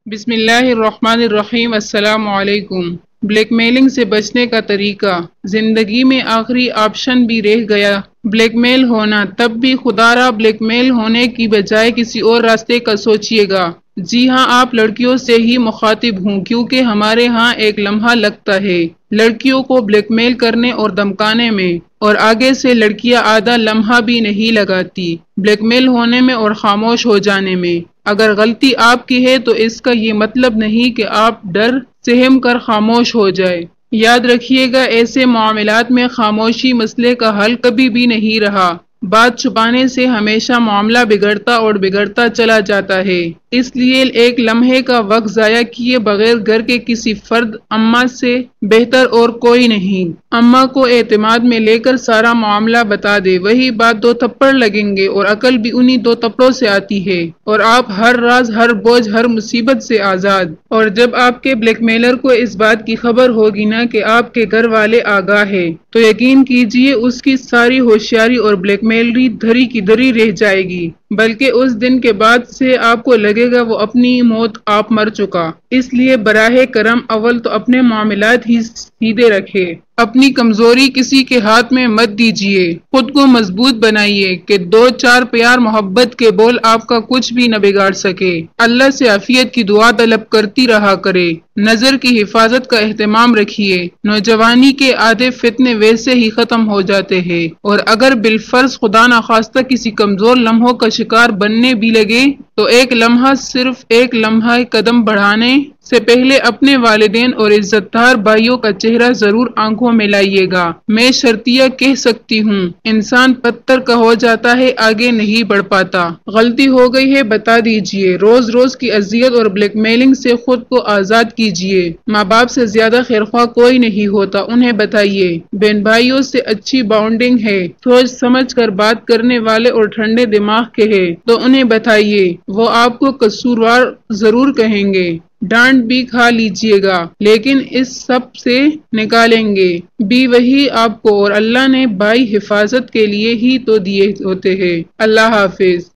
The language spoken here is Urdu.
بسم اللہ الرحمن الرحیم۔ السلام علیکم۔ بلیک میلنگ سے بچنے کا طریقہ۔ زندگی میں آخری آپشن بھی رہ گیا بلیک میل ہونا، تب بھی خدا را بلیک میل ہونے کی بجائے کسی اور راستے کا سوچئے گا۔ جی ہاں، آپ لڑکیوں سے ہی مخاطب ہوں، کیونکہ ہمارے ہاں ایک لمحہ لگتا ہے لڑکیوں کو بلیک میل کرنے اور دمکانے میں، اور آگے سے لڑکیاں آدھا لمحہ بھی نہیں لگاتی بلیک میل ہونے میں اور خاموش ہو جانے میں۔ اگر غلطی آپ کی ہے تو اس کا یہ مطلب نہیں کہ آپ ڈر سہم کر خاموش ہو جائے۔ یاد رکھیے گا، ایسے معاملات میں خاموشی مسئلے کا حل کبھی بھی نہیں رہا۔ بات چھپانے سے ہمیشہ معاملہ بگڑتا اور بگڑتا چلا جاتا ہے۔ اس لیے ایک لمحے کا وقت ضائع کیے بغیر گھر کے کسی فرد، اماں سے بہتر اور کوئی نہیں، اماں کو اعتماد میں لے کر سارا معاملہ بتا دے۔ وہی بات، دو تھپڑ لگیں گے اور عقل بھی انہی دو تھپڑوں سے آتی ہے، اور آپ ہر راز، ہر بوجھ، ہر مصیبت سے آزاد۔ اور جب آپ کے بلیک میلر کو اس بات کی خبر ہوگی نا کہ آپ کے گھر والے آگاہ ہیں، تو یقین کیجئے اس کی ساری ہوشیاری اور بلیک میلری دھری کی دھری رہ جائے گی، بلکہ اس دن کے بعد سے آپ کو لگے گا وہ اپنی موت آپ مر چکا۔ اس لیے براہ کرم اول تو اپنے معاملات ہی سیدھے رکھے، اپنی کمزوری کسی کے ہاتھ میں مت دیجیے، خود کو مضبوط بنائیے کہ دو چار پیار محبت کے بول آپ کا کچھ بھی نہ بگاڑ سکے۔ اللہ سے عافیت کی دعا طلب کرتی رہا کرے، نظر کی حفاظت کا اہتمام رکھیے۔ نوجوانی کے آدھے فتنے ویسے ہی ختم ہو جاتے ہیں، اور اگر بالفرض خدا نخواستہ کسی کمزور لمحوں کا شکار بننے بھی لگے تو ایک لمحہ، صرف ایک لمحہ قدم بڑھانے سے پہلے اپنے والدین اور عزت دار بھائیوں کا چہرہ ضرور آنکھوں میں لائیے گا۔ میں شرطیہ کہہ سکتی ہوں، انسان پتھر کا ہو جاتا ہے، آگے نہیں بڑھ پاتا۔ غلطی ہو گئی ہے بتا دیجئے، روز روز کی اذیت اور بلیک میلنگ سے خود کو آزاد کیجئے۔ ماں باپ سے زیادہ خیرخواہ کوئی نہیں ہوتا، انہیں بتائیے۔ بہن بھائیوں سے اچھی باؤنڈنگ ہے، سوچ سمجھ کر بات کرنے والے اور ٹھنڈے دماغ کے ہیں تو انہیں بتائیے، وہ آپ کو قصوروار ضرور کہیں گے، ڈانٹ بھی کھا لیجئے گا، لیکن اس سب سے نکالیں گے بھی وہی آپ کو، اور اللہ نے بھائی حفاظت کے لیے ہی تو دیے ہوتے ہیں۔ اللہ حافظ۔